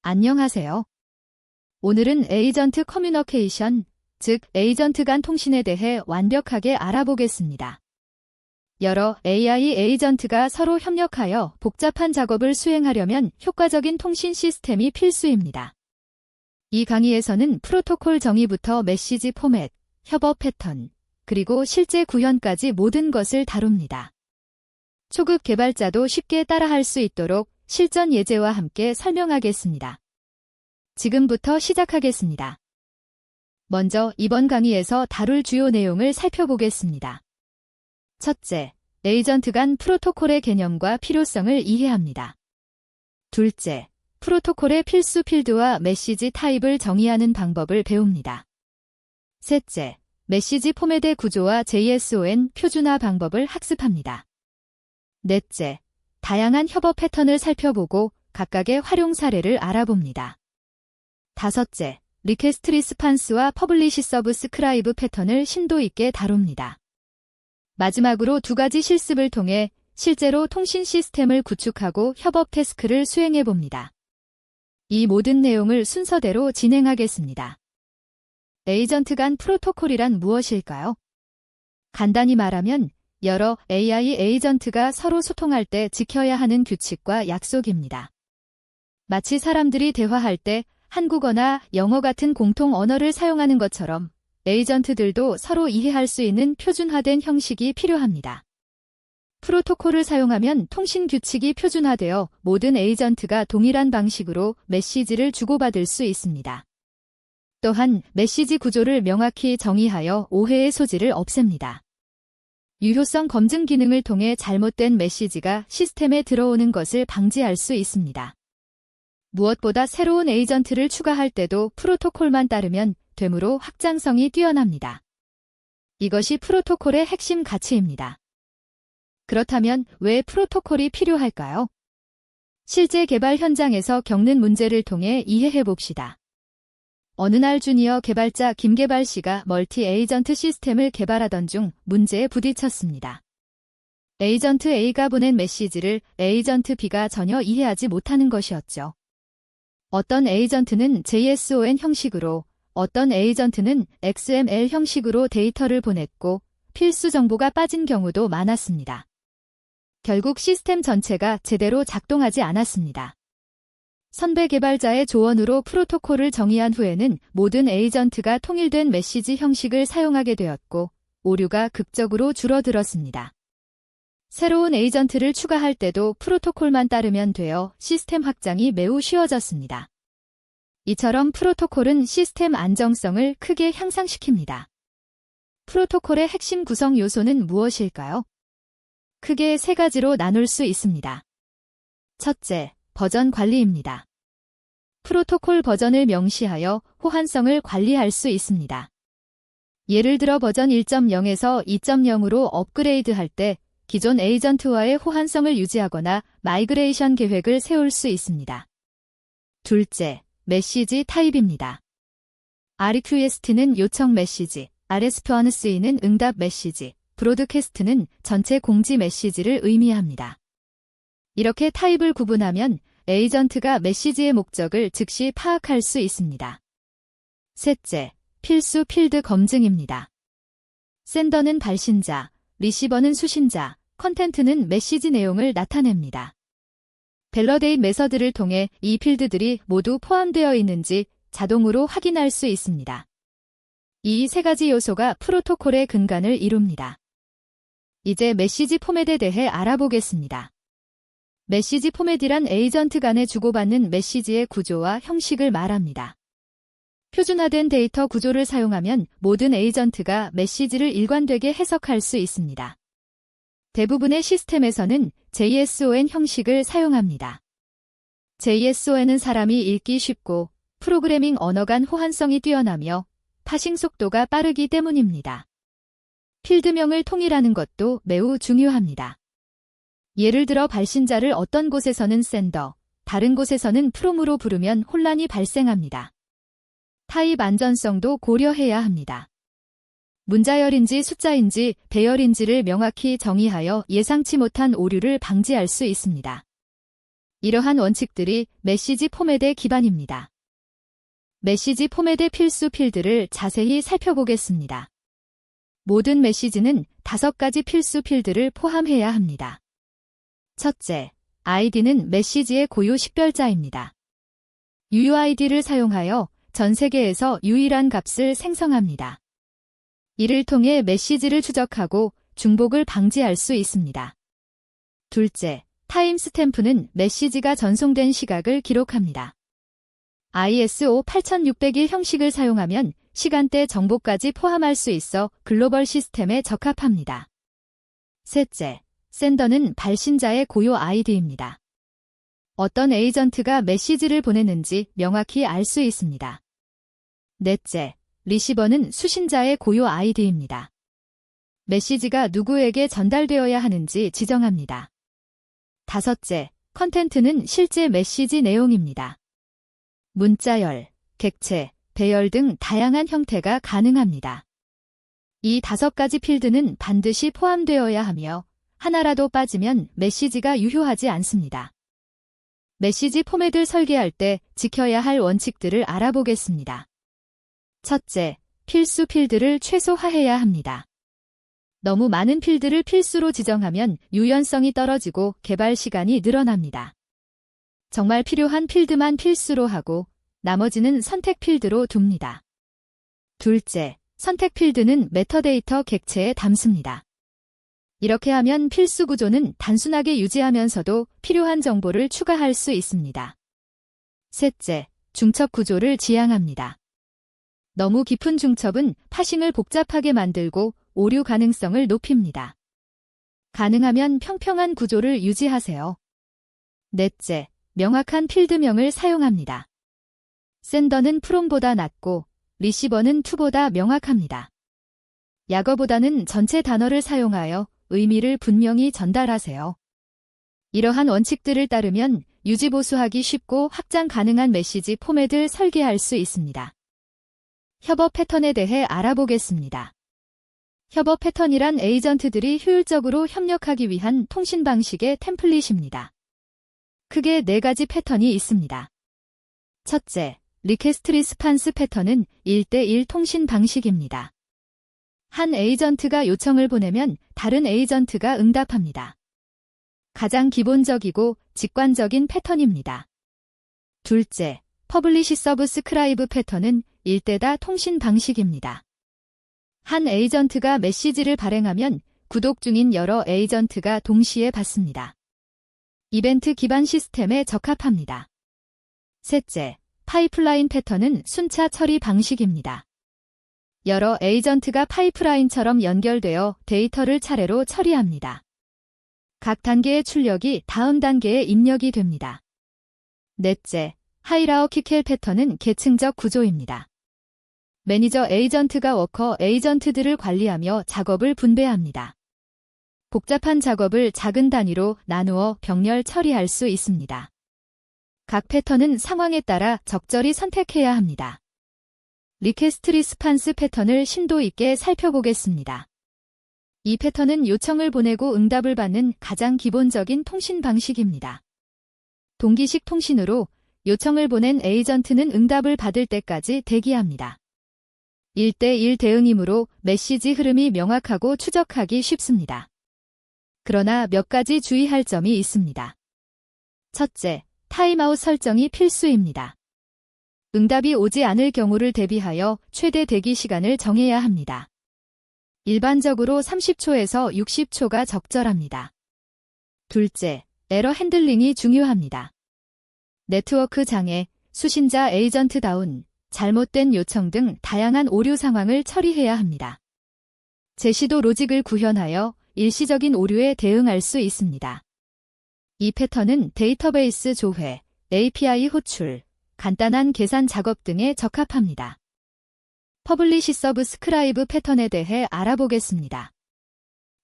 안녕하세요. 오늘은 에이전트 커뮤니케이션, 즉 에이전트 간 통신에 대해 완벽하게 알아보겠습니다. 여러 AI 에이전트가 서로 협력하여 복잡한 작업을 수행하려면 효과적인 통신 시스템이 필수입니다. 이 강의에서는 프로토콜 정의부터 메시지 포맷, 협업 패턴, 그리고 실제 구현까지 모든 것을 다룹니다. 초급 개발자도 쉽게 따라할 수 있도록 실전 예제와 함께 설명하겠습니다. 지금부터 시작하겠습니다. 먼저 이번 강의에서 다룰 주요 내용을 살펴보겠습니다. 첫째, 에이전트 간 프로토콜의 개념과 필요성을 이해합니다. 둘째, 프로토콜의 필수 필드와 메시지 타입을 정의하는 방법을 배웁니다. 셋째, 메시지 포맷의 구조와 JSON 표준화 방법을 학습합니다. 넷째, 다양한 협업 패턴을 살펴보고 각각의 활용 사례를 알아봅니다. 다섯째, 리퀘스트 리스판스와 퍼블리시 서브스크라이브 패턴을 심도 있게 다룹니다. 마지막으로 두 가지 실습을 통해 실제로 통신 시스템을 구축하고 협업 태스크를 수행해봅니다. 이 모든 내용을 순서대로 진행하겠습니다. 에이전트 간 프로토콜이란 무엇일까요? 간단히 말하면 여러 AI 에이전트가 서로 소통할 때 지켜야 하는 규칙과 약속입니다. 마치 사람들이 대화할 때 한국어나 영어 같은 공통 언어를 사용하는 것처럼 에이전트들도 서로 이해할 수 있는 표준화된 형식이 필요합니다. 프로토콜을 사용하면 통신 규칙이 표준화되어 모든 에이전트가 동일한 방식으로 메시지를 주고받을 수 있습니다. 또한 메시지 구조를 명확히 정의하여 오해의 소지를 없앱니다. 유효성 검증 기능을 통해 잘못된 메시지가 시스템에 들어오는 것을 방지할 수 있습니다. 무엇보다 새로운 에이전트를 추가할 때도 프로토콜만 따르면 되므로 확장성이 뛰어납니다. 이것이 프로토콜의 핵심 가치입니다. 그렇다면 왜 프로토콜이 필요할까요? 실제 개발 현장에서 겪는 문제를 통해 이해해 봅시다. 어느 날 주니어 개발자 김개발 씨가 멀티 에이전트 시스템을 개발하던 중 문제에 부딪혔습니다. 에이전트 A가 보낸 메시지를 에이전트 B가 전혀 이해하지 못하는 것이었죠. 어떤 에이전트는 JSON 형식으로, 어떤 에이전트는 XML 형식으로 데이터를 보냈고 필수 정보가 빠진 경우도 많았습니다. 결국 시스템 전체가 제대로 작동하지 않았습니다. 선배 개발자의 조언으로 프로토콜을 정의한 후에는 모든 에이전트가 통일된 메시지 형식을 사용하게 되었고 오류가 극적으로 줄어들었습니다. 새로운 에이전트를 추가할 때도 프로토콜만 따르면 되어 시스템 확장이 매우 쉬워졌습니다. 이처럼 프로토콜은 시스템 안정성을 크게 향상시킵니다. 프로토콜의 핵심 구성 요소는 무엇일까요? 크게 세 가지로 나눌 수 있습니다. 첫째, 버전 관리입니다. 프로토콜 버전을 명시하여 호환성을 관리할 수 있습니다. 예를 들어 버전 1.0에서 2.0으로 업그레이드할 때 기존 에이전트와의 호환성을 유지하거나 마이그레이션 계획을 세울 수 있습니다. 둘째, 메시지 타입입니다. RQST는 요청 메시지, RSPONC는 응답 메시지, 브로드캐스트는 전체 공지 메시지를 의미합니다. 이렇게 타입을 구분하면 에이전트가 메시지의 목적을 즉시 파악할 수 있습니다. 셋째, 필수 필드 검증입니다. 샌더는 발신자, 리시버는 수신자, 컨텐트는 메시지 내용을 나타냅니다. 밸러데이트 메서드를 통해 이 필드들이 모두 포함되어 있는지 자동으로 확인할 수 있습니다. 이 세 가지 요소가 프로토콜의 근간을 이룹니다. 이제 메시지 포맷에 대해 알아보겠습니다. 메시지 포맷이란 에이전트 간에 주고받는 메시지의 구조와 형식을 말합니다. 표준화된 데이터 구조를 사용하면 모든 에이전트가 메시지를 일관되게 해석할 수 있습니다. 대부분의 시스템에서는 JSON 형식을 사용합니다. JSON은 사람이 읽기 쉽고 프로그래밍 언어 간 호환성이 뛰어나며 파싱 속도가 빠르기 때문입니다. 필드명을 통일하는 것도 매우 중요합니다. 예를 들어 발신자를 어떤 곳에서는 샌더, 다른 곳에서는 프롬으로 부르면 혼란이 발생합니다. 타입 안전성도 고려해야 합니다. 문자열인지 숫자인지 배열인지를 명확히 정의하여 예상치 못한 오류를 방지할 수 있습니다. 이러한 원칙들이 메시지 포맷의 기반입니다. 메시지 포맷의 필수 필드를 자세히 살펴보겠습니다. 모든 메시지는 5가지 필수 필드를 포함해야 합니다. 첫째, 아이디는 메시지의 고유 식별자입니다. UUID를 사용하여 전 세계에서 유일한 값을 생성합니다. 이를 통해 메시지를 추적하고 중복을 방지할 수 있습니다. 둘째, 타임스탬프는 메시지가 전송된 시각을 기록합니다. ISO 8601 형식을 사용하면 시간대 정보까지 포함할 수 있어 글로벌 시스템에 적합합니다. 셋째, 센더는 발신자의 고유 아이디입니다. 어떤 에이전트가 메시지를 보내는지 명확히 알 수 있습니다. 넷째, 리시버는 수신자의 고유 아이디입니다. 메시지가 누구에게 전달되어야 하는지 지정합니다. 다섯째, 컨텐트는 실제 메시지 내용입니다. 문자열, 객체, 배열 등 다양한 형태가 가능합니다. 이 5가지 필드는 반드시 포함되어야 하며 하나라도 빠지면 메시지가 유효하지 않습니다. 메시지 포맷을 설계할 때 지켜야 할 원칙들을 알아보겠습니다. 첫째, 필수 필드를 최소화해야 합니다. 너무 많은 필드를 필수로 지정하면 유연성이 떨어지고 개발 시간이 늘어납니다. 정말 필요한 필드만 필수로 하고 나머지는 선택 필드로 둡니다. 둘째, 선택 필드는 메타데이터 객체에 담습니다. 이렇게 하면 필수 구조는 단순하게 유지하면서도 필요한 정보를 추가할 수 있습니다. 셋째, 중첩 구조를 지향합니다. 너무 깊은 중첩은 파싱을 복잡하게 만들고 오류 가능성을 높입니다. 가능하면 평평한 구조를 유지하세요. 넷째, 명확한 필드명을 사용합니다. 센더는 프롬보다 낮고 리시버는 투보다 명확합니다. 약어보다는 전체 단어를 사용하여 의미를 분명히 전달하세요. 이러한 원칙들을 따르면 유지보수하기 쉽고 확장 가능한 메시지 포맷을 설계할 수 있습니다. 협업 패턴에 대해 알아보겠습니다. 협업 패턴이란 에이전트들이 효율적으로 협력하기 위한 통신 방식의 템플릿입니다. 크게 4가지 패턴이 있습니다. 첫째, 리퀘스트 리스판스 패턴은 1대1 통신 방식입니다. 한 에이전트가 요청을 보내면 다른 에이전트가 응답합니다. 가장 기본적이고 직관적인 패턴입니다. 둘째, 퍼블리시 서브스크라이브 패턴은 1대다 통신 방식입니다. 한 에이전트가 메시지를 발행하면 구독 중인 여러 에이전트가 동시에 받습니다. 이벤트 기반 시스템에 적합합니다. 셋째, 파이프라인 패턴은 순차 처리 방식입니다. 여러 에이전트가 파이프라인처럼 연결되어 데이터를 차례로 처리합니다. 각 단계의 출력이 다음 단계에 입력이 됩니다. 넷째, 하이라어키컬 패턴은 계층적 구조입니다. 매니저 에이전트가 워커 에이전트들을 관리하며 작업을 분배합니다. 복잡한 작업을 작은 단위로 나누어 병렬 처리할 수 있습니다. 각 패턴은 상황에 따라 적절히 선택해야 합니다. 리퀘스트 리스판스 패턴을 심도 있게 살펴보겠습니다. 이 패턴은 요청을 보내고 응답을 받는 가장 기본적인 통신 방식입니다. 동기식 통신으로 요청을 보낸 에이전트는 응답을 받을 때까지 대기합니다. 1대1 대응이므로 메시지 흐름이 명확하고 추적하기 쉽습니다. 그러나 몇 가지 주의할 점이 있습니다. 첫째, 타임아웃 설정이 필수입니다. 응답이 오지 않을 경우를 대비하여 최대 대기 시간을 정해야 합니다. 일반적으로 30초에서 60초가 적절합니다. 둘째, 에러 핸들링이 중요합니다. 네트워크 장애, 수신자 에이전트 다운, 잘못된 요청 등 다양한 오류 상황을 처리해야 합니다. 제시도 로직을 구현하여 일시적인 오류에 대응할 수 있습니다. 이 패턴은 데이터베이스 조회, API 호출, 간단한 계산 작업 등에 적합합니다. 퍼블리시 서브스크라이브 패턴에 대해 알아보겠습니다.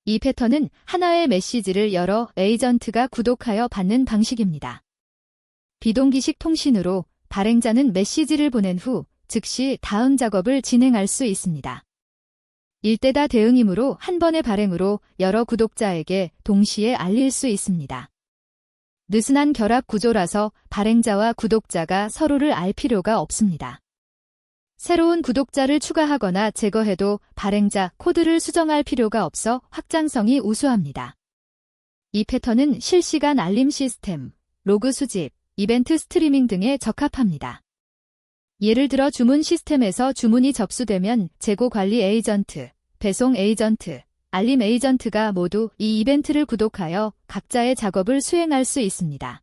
이 패턴은 하나의 메시지를 여러 에이전트가 구독하여 받는 방식입니다. 비동기식 통신으로 발행자는 메시지를 보낸 후 즉시 다음 작업을 진행할 수 있습니다. 1대다 대응이므로 한 번의 발행으로 여러 구독자에게 동시에 알릴 수 있습니다. 느슨한 결합 구조라서 발행자와 구독자가 서로를 알 필요가 없습니다. 새로운 구독자를 추가하거나 제거해도 발행자 코드를 수정할 필요가 없어 확장성이 우수합니다. 이 패턴은 실시간 알림 시스템, 로그 수집, 이벤트 스트리밍 등에 적합합니다. 예를 들어 주문 시스템에서 주문이 접수되면 재고 관리 에이전트, 배송 에이전트, 알림 에이전트가 모두 이 이벤트를 구독하여 각자의 작업을 수행할 수 있습니다.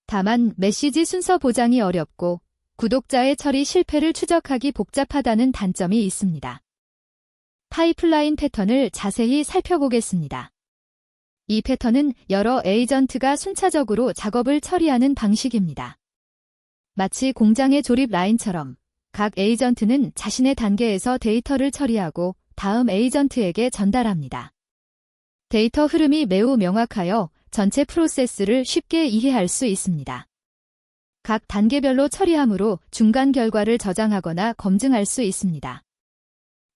다만 메시지 순서 보장이 어렵고 구독자의 처리 실패를 추적하기 복잡하다는 단점이 있습니다. 파이프라인 패턴을 자세히 살펴보겠습니다. 이 패턴은 여러 에이전트가 순차적으로 작업을 처리하는 방식입니다. 마치 공장의 조립 라인처럼 각 에이전트는 자신의 단계에서 데이터를 처리하고 다음 에이전트에게 전달합니다. 데이터 흐름이 매우 명확하여 전체 프로세스를 쉽게 이해할 수 있습니다. 각 단계별로 처리함으로 중간 결과를 저장하거나 검증할 수 있습니다.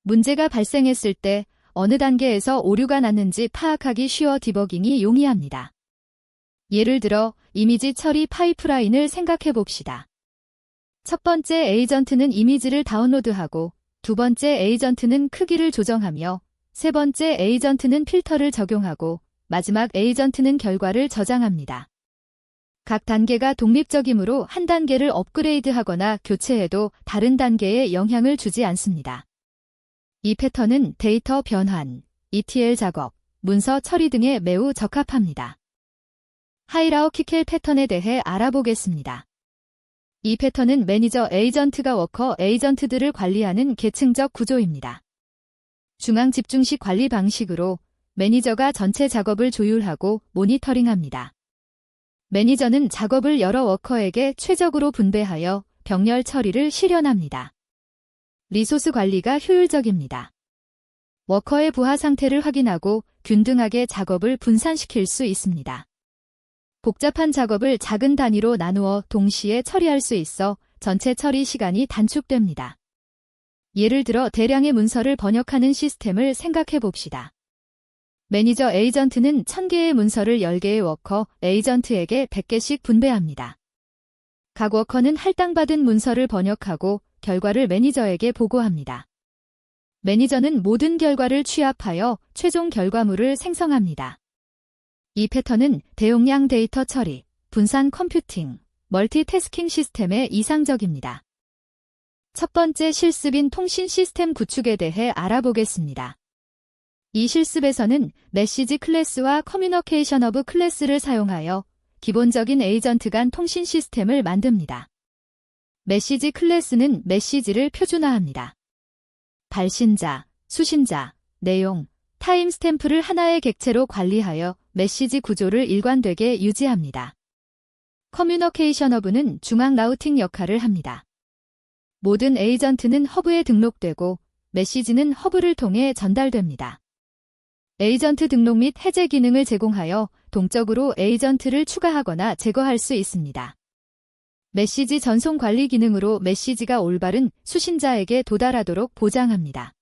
문제가 발생했을 때 어느 단계에서 오류가 났는지 파악하기 쉬워 디버깅이 용이합니다. 예를 들어 이미지 처리 파이프라인을 생각해 봅시다. 첫 번째 에이전트는 이미지를 다운로드하고 두 번째 에이전트는 크기를 조정하며 세 번째 에이전트는 필터를 적용하고 마지막 에이전트는 결과를 저장합니다. 각 단계가 독립적이므로 한 단계를 업그레이드하거나 교체해도 다른 단계에 영향을 주지 않습니다. 이 패턴은 데이터 변환, ETL 작업, 문서 처리 등에 매우 적합합니다. 하이라우키컬 패턴에 대해 알아보겠습니다. 이 패턴은 매니저 에이전트가 워커 에이전트들을 관리하는 계층적 구조입니다. 중앙 집중식 관리 방식으로 매니저가 전체 작업을 조율하고 모니터링합니다. 매니저는 작업을 여러 워커에게 최적으로 분배하여 병렬 처리를 실현합니다. 리소스 관리가 효율적입니다. 워커의 부하 상태를 확인하고 균등하게 작업을 분산시킬 수 있습니다. 복잡한 작업을 작은 단위로 나누어 동시에 처리할 수 있어 전체 처리 시간이 단축됩니다. 예를 들어 대량의 문서를 번역하는 시스템을 생각해 봅시다. 매니저 에이전트는 1000개의 문서를 10개의 워커 에이전트에게 100개씩 분배합니다. 각 워커는 할당받은 문서를 번역하고 결과를 매니저에게 보고합니다. 매니저는 모든 결과를 취합하여 최종 결과물을 생성합니다. 이 패턴은 대용량 데이터 처리, 분산 컴퓨팅, 멀티태스킹 시스템에 이상적입니다. 첫 번째 실습인 통신 시스템 구축에 대해 알아보겠습니다. 이 실습에서는 메시지 클래스와 커뮤니케이션 허브 클래스를 사용하여 기본적인 에이전트 간 통신 시스템을 만듭니다. 메시지 클래스는 메시지를 표준화합니다. 발신자, 수신자, 내용, 타임스탬프를 하나의 객체로 관리하여 메시지 구조를 일관되게 유지합니다. 커뮤니케이션 허브는 중앙 라우팅 역할을 합니다. 모든 에이전트는 허브에 등록되고 메시지는 허브를 통해 전달됩니다. 에이전트 등록 및 해제 기능을 제공하여 동적으로 에이전트를 추가하거나 제거할 수 있습니다. 메시지 전송 관리 기능으로 메시지가 올바른 수신자에게 도달하도록 보장합니다.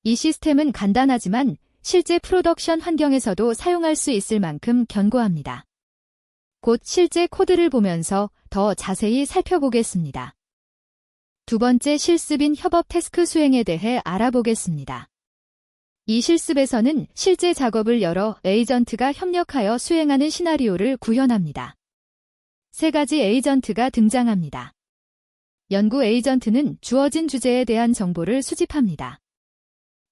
이 시스템은 간단하지만 실제 프로덕션 환경에서도 사용할 수 있을 만큼 견고합니다. 곧 실제 코드를 보면서 더 자세히 살펴보겠습니다. 두 번째 실습인 협업 태스크 수행에 대해 알아보겠습니다. 이 실습에서는 실제 작업을 여러 에이전트가 협력하여 수행하는 시나리오를 구현합니다. 세 가지 에이전트가 등장합니다. 연구 에이전트는 주어진 주제에 대한 정보를 수집합니다.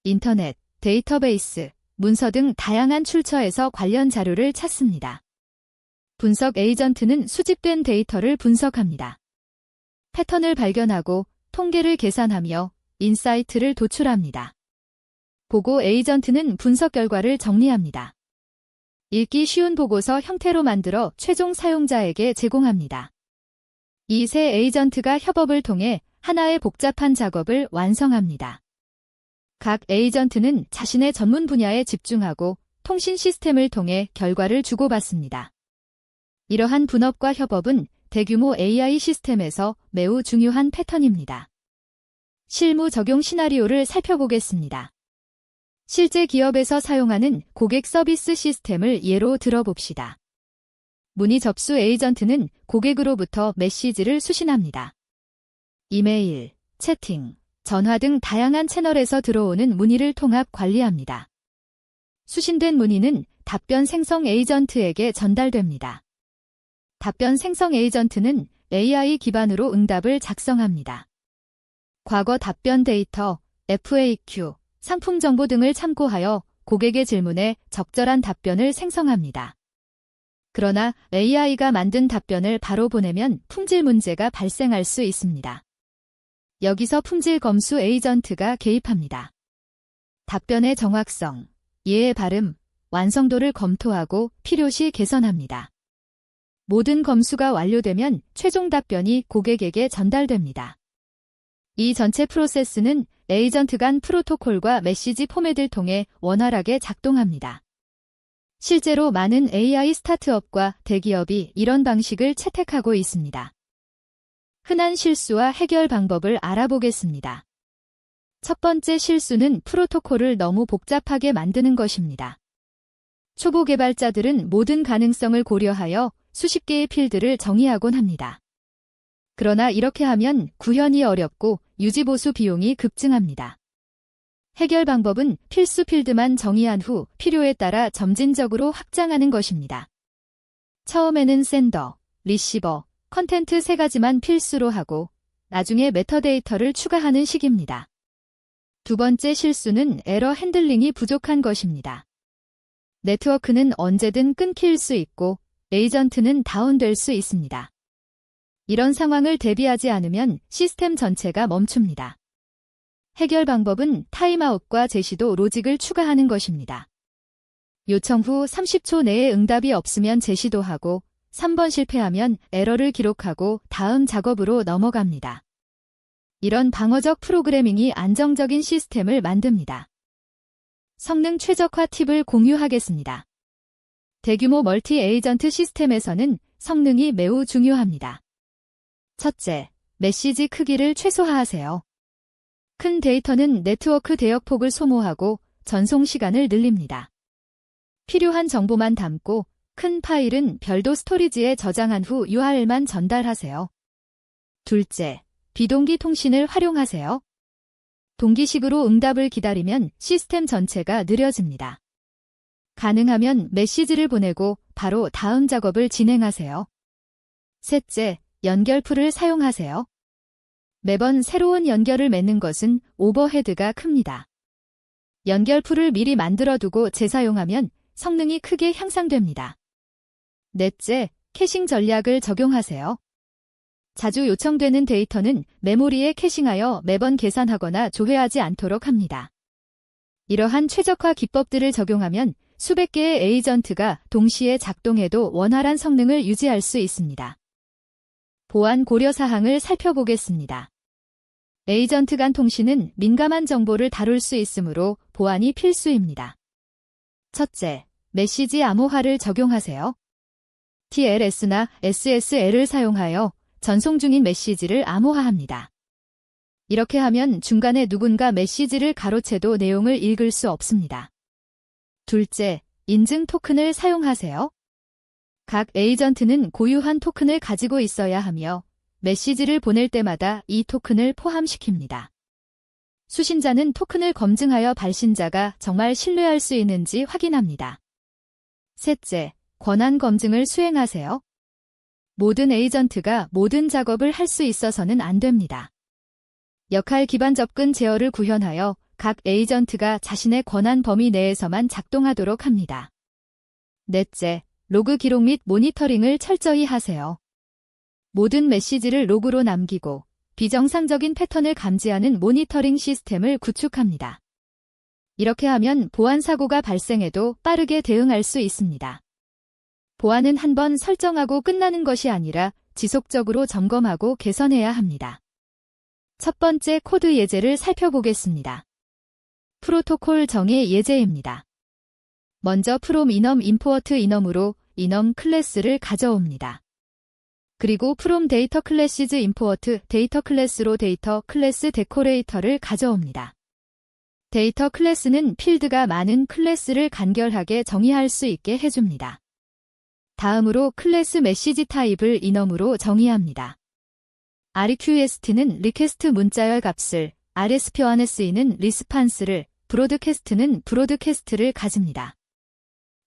인터넷, 데이터베이스, 문서 등 다양한 출처에서 관련 자료를 찾습니다. 분석 에이전트는 수집된 데이터를 분석합니다. 패턴을 발견하고 통계를 계산하며 인사이트를 도출합니다. 보고 에이전트는 분석 결과를 정리합니다. 읽기 쉬운 보고서 형태로 만들어 최종 사용자에게 제공합니다. 이 세 에이전트가 협업을 통해 하나의 복잡한 작업을 완성합니다. 각 에이전트는 자신의 전문 분야에 집중하고 통신 시스템을 통해 결과를 주고받습니다. 이러한 분업과 협업은 대규모 AI 시스템에서 매우 중요한 패턴입니다. 실무 적용 시나리오를 살펴보겠습니다. 실제 기업에서 사용하는 고객 서비스 시스템을 예로 들어봅시다. 문의 접수 에이전트는 고객으로부터 메시지를 수신합니다. 이메일, 채팅, 전화 등 다양한 채널에서 들어오는 문의를 통합 관리합니다. 수신된 문의는 답변 생성 에이전트에게 전달됩니다. 답변 생성 에이전트는 AI 기반으로 응답을 작성합니다. 과거 답변 데이터, FAQ, 상품 정보 등을 참고하여 고객의 질문에 적절한 답변을 생성합니다. 그러나 AI가 만든 답변을 바로 보내면 품질 문제가 발생할 수 있습니다. 여기서 품질 검수 에이전트가 개입합니다. 답변의 정확성, 예의 발음, 완성도를 검토하고 필요시 개선합니다. 모든 검수가 완료되면 최종 답변이 고객에게 전달됩니다. 이 전체 프로세스는 에이전트 간 프로토콜과 메시지 포맷을 통해 원활하게 작동합니다. 실제로 많은 AI 스타트업과 대기업이 이런 방식을 채택하고 있습니다. 흔한 실수와 해결 방법을 알아보겠습니다. 첫 번째 실수는 프로토콜을 너무 복잡하게 만드는 것입니다. 초보 개발자들은 모든 가능성을 고려하여 수십 개의 필드를 정의하곤 합니다. 그러나 이렇게 하면 구현이 어렵고 유지보수 비용이 급증합니다. 해결 방법은 필수 필드만 정의한 후 필요에 따라 점진적으로 확장하는 것입니다. 처음에는 센더, 리시버, 컨텐트 3가지만 필수로 하고 나중에 메타데이터를 추가하는 식입니다. 두 번째 실수는 에러 핸들링이 부족한 것입니다. 네트워크는 언제든 끊길 수 있고 에이전트는 다운될 수 있습니다. 이런 상황을 대비하지 않으면 시스템 전체가 멈춥니다. 해결 방법은 타임아웃과 제시도 로직을 추가하는 것입니다. 요청 후 30초 내에 응답이 없으면 제시도하고 3번 실패하면 에러를 기록하고 다음 작업으로 넘어갑니다. 이런 방어적 프로그래밍이 안정적인 시스템을 만듭니다. 성능 최적화 팁을 공유하겠습니다. 대규모 멀티 에이전트 시스템에서는 성능이 매우 중요합니다. 첫째, 메시지 크기를 최소화하세요. 큰 데이터는 네트워크 대역폭을 소모하고 전송 시간을 늘립니다. 필요한 정보만 담고 큰 파일은 별도 스토리지에 저장한 후 URL만 전달하세요. 둘째, 비동기 통신을 활용하세요. 동기식으로 응답을 기다리면 시스템 전체가 느려집니다. 가능하면 메시지를 보내고 바로 다음 작업을 진행하세요. 셋째, 연결풀을 사용하세요. 매번 새로운 연결을 맺는 것은 오버헤드가 큽니다. 연결풀을 미리 만들어두고 재사용하면 성능이 크게 향상됩니다. 넷째, 캐싱 전략을 적용하세요. 자주 요청되는 데이터는 메모리에 캐싱하여 매번 계산하거나 조회하지 않도록 합니다. 이러한 최적화 기법들을 적용하면 수백 개의 에이전트가 동시에 작동해도 원활한 성능을 유지할 수 있습니다. 보안 고려 사항을 살펴보겠습니다. 에이전트 간 통신은 민감한 정보를 다룰 수 있으므로 보안이 필수입니다. 첫째, 메시지 암호화를 적용하세요. TLS나 SSL을 사용하여 전송 중인 메시지를 암호화합니다. 이렇게 하면 중간에 누군가 메시지를 가로채도 내용을 읽을 수 없습니다. 둘째, 인증 토큰을 사용하세요. 각 에이전트는 고유한 토큰을 가지고 있어야 하며 메시지를 보낼 때마다 이 토큰을 포함시킵니다. 수신자는 토큰을 검증하여 발신자가 정말 신뢰할 수 있는지 확인합니다. 셋째, 권한 검증을 수행하세요. 모든 에이전트가 모든 작업을 할 수 있어서는 안 됩니다. 역할 기반 접근 제어를 구현하여 각 에이전트가 자신의 권한 범위 내에서만 작동하도록 합니다. 넷째, 로그 기록 및 모니터링을 철저히 하세요. 모든 메시지를 로그로 남기고 비정상적인 패턴을 감지하는 모니터링 시스템을 구축합니다. 이렇게 하면 보안 사고가 발생해도 빠르게 대응할 수 있습니다. 보안은 한번 설정하고 끝나는 것이 아니라 지속적으로 점검하고 개선해야 합니다. 첫 번째 코드 예제를 살펴보겠습니다. 프로토콜 정의 예제입니다. 먼저 from enum import enum으로 enum 클래스를 가져옵니다. 그리고 from data classes import data class로 데이터 클래스 데코레이터를 가져옵니다. 데이터 클래스는 필드가 많은 클래스를 간결하게 정의할 수 있게 해줍니다. 다음으로 클래스 메시지 타입을 이넘으로 정의합니다. REQEST는 리퀘스트 문자열 값을, RS표 안에 쓰이는 리스판스를, 브로드캐스트는 브로드캐스트를 가집니다.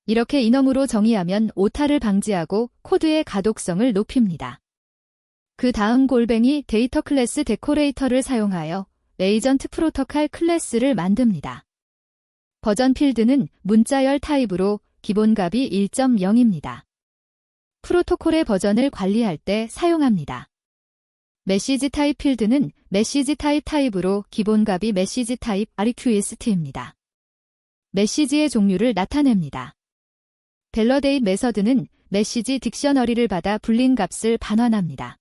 이렇게 이넘으로 정의하면 오타를 방지하고 코드의 가독성을 높입니다. 그 다음 골뱅이 데이터 클래스 데코레이터를 사용하여 에이전트 프로토콜 클래스를 만듭니다. 버전 필드는 문자열 타입으로 기본값이 1.0입니다. 프로토콜의 버전을 관리할 때 사용합니다. 메시지 타입 필드는 메시지 타입으로 기본값이 메시지 타입 REQEST입니다. 메시지의 종류를 나타냅니다. 밸러데이트 메서드는 메시지 딕셔너리를 받아 불린 값을 반환합니다.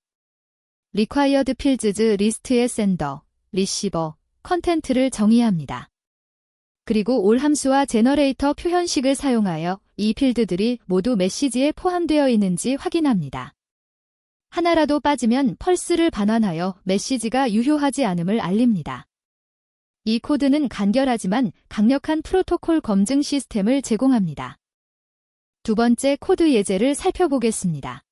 Required Fields 리스트의 센더, 리시버, 컨텐트를 정의합니다. 그리고 올 함수와 제너레이터 표현식을 사용하여 이 필드들이 모두 메시지에 포함되어 있는지 확인합니다. 하나라도 빠지면 펄스를 반환하여 메시지가 유효하지 않음을 알립니다. 이 코드는 간결하지만 강력한 프로토콜 검증 시스템을 제공합니다. 두 번째 코드 예제를 살펴보겠습니다.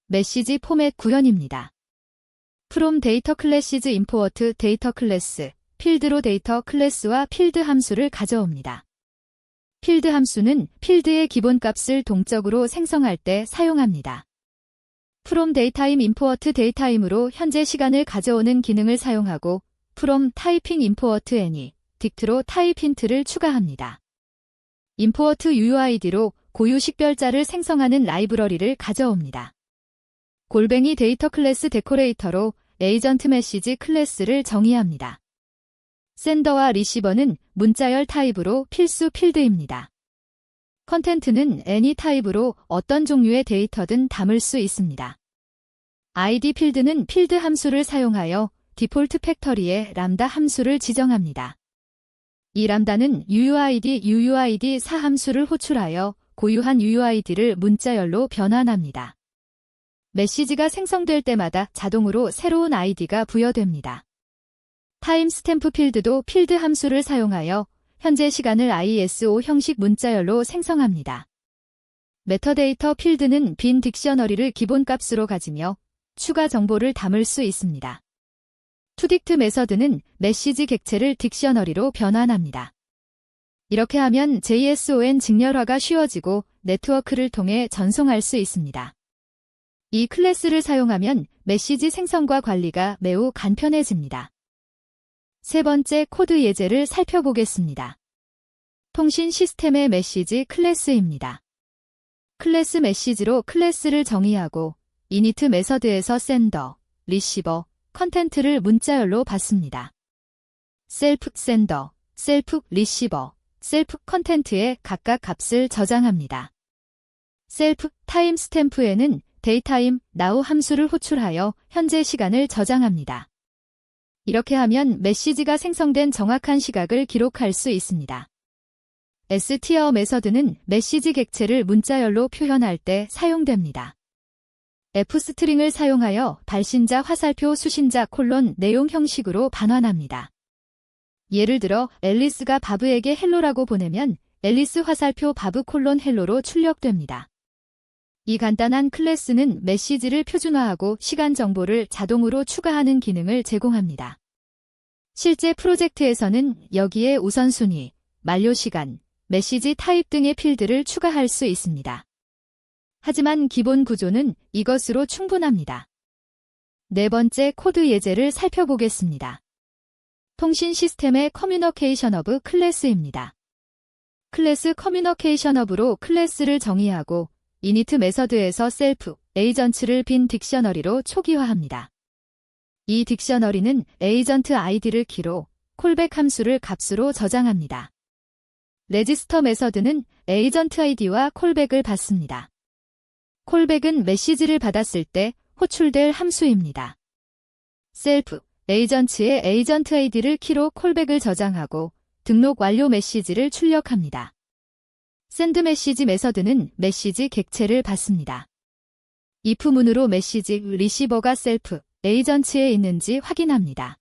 메시지 포맷 구현입니다. From 데이터 클래시즈 임포트 데이터 클래스, 필드로 데이터 클래스와 필드 함수를 가져옵니다. 필드 함수는 필드의 기본값을 동적으로 생성할 때 사용합니다. From 데이타임 임포트 데이타임으로 현재 시간을 가져오는 기능을 사용하고 From 타이핑 임포트 any, 딕트로 타입 힌트를 추가합니다. 임포트 UUID로 고유 식별자를 생성하는 라이브러리를 가져옵니다. 골뱅이 데이터 클래스 데코레이터로 에이전트 메시지 클래스를 정의합니다. 센더와 리시버는 문자열 타입으로 필수 필드입니다. 컨텐트는 any 타입으로 어떤 종류의 데이터든 담을 수 있습니다. ID 필드는 필드 함수를 사용하여 디폴트 팩터리에 람다 함수를 지정합니다. 이 람다는 UUID 4 함수를 호출하여 고유한 UUID를 문자열로 변환합니다. 메시지가 생성될 때마다 자동으로 새로운 아이디가 부여됩니다. 타임 스탬프 필드도 필드 함수를 사용하여 현재 시간을 ISO 형식 문자열로 생성합니다. 메터데이터 필드는 빈 딕셔너리를 기본값으로 가지며 추가 정보를 담을 수 있습니다. 투딕트 메서드는 메시지 객체를 딕셔너리로 변환합니다. 이렇게 하면 JSON 직렬화가 쉬워지고 네트워크를 통해 전송할 수 있습니다. 이 클래스를 사용하면 메시지 생성과 관리가 매우 간편해집니다. 세 번째 코드 예제를 살펴보겠습니다. 통신 시스템의 메시지 클래스입니다. 클래스 메시지로 클래스를 정의하고 이니트 메서드에서 센더, 리시버, 컨텐트를 문자열로 받습니다. 셀프 센더, 셀프 리시버, 셀프 컨텐트에 각각 값을 저장합니다. 셀프 타임 스탬프에는 데이타임 now 함수를 호출하여 현재 시간을 저장합니다. 이렇게 하면 메시지가 생성된 정확한 시각을 기록할 수 있습니다. str 메서드는 메시지 객체를 문자열로 표현할 때 사용됩니다. f스트링을 사용하여 발신자 화살표 수신자 콜론 내용 형식으로 반환합니다. 예를 들어 앨리스가 바브에게 헬로라고 보내면 앨리스 화살표 바브 콜론 헬로로 출력됩니다. 이 간단한 클래스는 메시지를 표준화하고 시간 정보를 자동으로 추가하는 기능을 제공합니다. 실제 프로젝트에서는 여기에 우선순위, 만료시간, 메시지 타입 등의 필드를 추가할 수 있습니다. 하지만 기본 구조는 이것으로 충분합니다. 네 번째 코드 예제를 살펴보겠습니다. 통신 시스템의 커뮤니케이션 허브 클래스입니다. 클래스 커뮤니케이션 허브로 클래스를 정의하고 이니트 메서드에서 셀프, 에이전트를 빈 딕셔너리로 초기화합니다. 이 딕셔너리는 에이전트 아이디를 키로, 콜백 함수를 값으로 저장합니다. 레지스터 메서드는 에이전트 아이디와 콜백을 받습니다. 콜백은 메시지를 받았을 때 호출될 함수입니다. 셀프, 에이전트의 에이전트 아이디를 키로 콜백을 저장하고 등록 완료 메시지를 출력합니다. 샌드 메시지 메서드는 메시지 객체를 받습니다. if 문으로 메시지 리시버가 셀프, 에이전트에 있는지 확인합니다.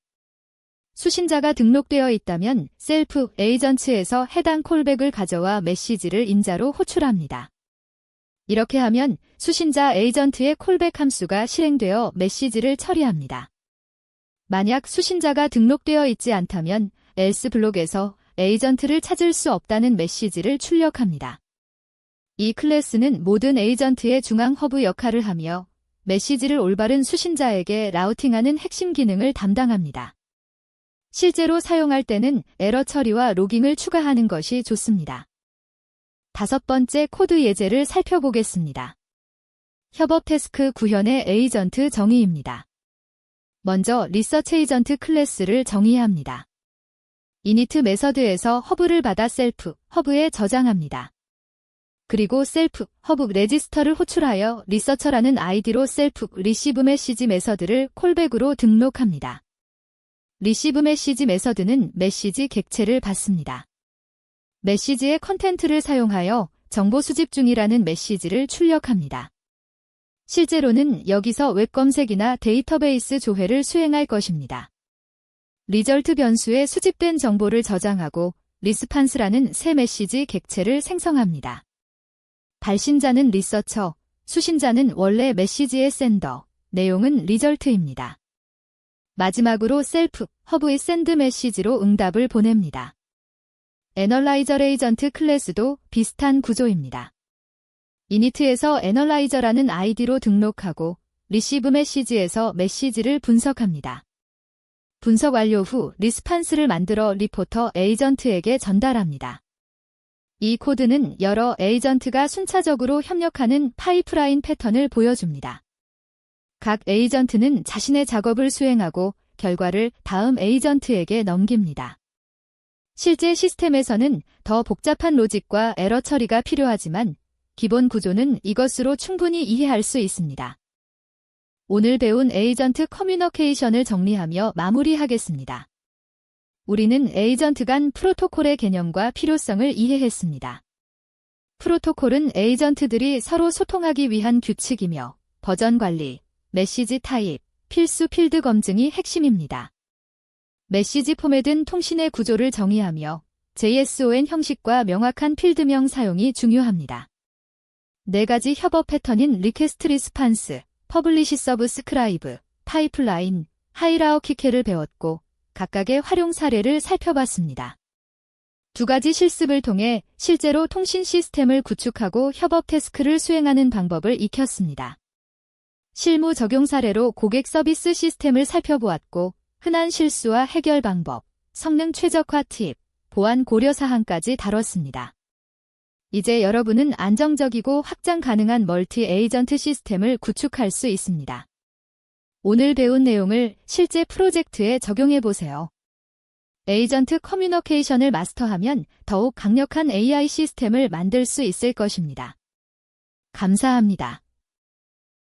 수신자가 등록되어 있다면 셀프, 에이전트에서 해당 콜백을 가져와 메시지를 인자로 호출합니다. 이렇게 하면 수신자 에이전트의 콜백 함수가 실행되어 메시지를 처리합니다. 만약 수신자가 등록되어 있지 않다면 else 블록에서 에이전트를 찾을 수 없다는 메시지를 출력합니다. 이 클래스는 모든 에이전트의 중앙 허브 역할을 하며 메시지를 올바른 수신자에게 라우팅하는 핵심 기능을 담당합니다. 실제로 사용할 때는 에러 처리와 로깅을 추가하는 것이 좋습니다. 5번째 코드 예제를 살펴보겠습니다. 협업 태스크 구현의 에이전트 정의입니다. 먼저 리서치 에이전트 클래스를 정의합니다. 이니트 메서드에서 허브를 받아 셀프, 허브에 저장합니다. 그리고 셀프, 허브 레지스터를 호출하여 리서처라는 아이디로 셀프, 리시브 메시지 메서드를 콜백으로 등록합니다. 리시브 메시지 메서드는 메시지 객체를 받습니다. 메시지의 컨텐트를 사용하여 정보 수집 중이라는 메시지를 출력합니다. 실제로는 여기서 웹 검색이나 데이터베이스 조회를 수행할 것입니다. 리절트 변수에 수집된 정보를 저장하고 리스판스라는 새 메시지 객체를 생성합니다. 발신자는 리서처, 수신자는 원래 메시지의 샌더, 내용은 리절트입니다. 마지막으로 셀프, 허브의 샌드 메시지로 응답을 보냅니다. 애널라이저 에이전트 클래스도 비슷한 구조입니다. 이니트에서 애널라이저라는 아이디로 등록하고 리시브 메시지에서 메시지를 분석합니다. 분석 완료 후 리스판스를 만들어 리포터 에이전트에게 전달합니다. 이 코드는 여러 에이전트가 순차적으로 협력하는 파이프라인 패턴을 보여줍니다. 각 에이전트는 자신의 작업을 수행하고 결과를 다음 에이전트에게 넘깁니다. 실제 시스템에서는 더 복잡한 로직과 에러 처리가 필요하지만 기본 구조는 이것으로 충분히 이해할 수 있습니다. 오늘 배운 에이전트 커뮤니케이션을 정리하며 마무리하겠습니다. 우리는 에이전트 간 프로토콜의 개념과 필요성을 이해했습니다. 프로토콜은 에이전트들이 서로 소통하기 위한 규칙이며 버전 관리, 메시지 타입, 필수 필드 검증이 핵심입니다. 메시지 포맷은 통신의 구조를 정의하며 JSON 형식과 명확한 필드명 사용이 중요합니다. 4가지 협업 패턴인 리퀘스트 리스판스, 퍼블리시 서브스크라이브, 파이프라인, 하이라오키케를 배웠고 각각의 활용 사례를 살펴봤습니다. 2가지 실습을 통해 실제로 통신 시스템을 구축하고 협업 태스크를 수행하는 방법을 익혔습니다. 실무 적용 사례로 고객 서비스 시스템을 살펴보았고 흔한 실수와 해결 방법, 성능 최적화 팁, 보안 고려 사항까지 다뤘습니다. 이제 여러분은 안정적이고 확장 가능한 멀티 에이전트 시스템을 구축할 수 있습니다. 오늘 배운 내용을 실제 프로젝트에 적용해보세요. 에이전트 커뮤니케이션을 마스터하면 더욱 강력한 AI 시스템을 만들 수 있을 것입니다. 감사합니다.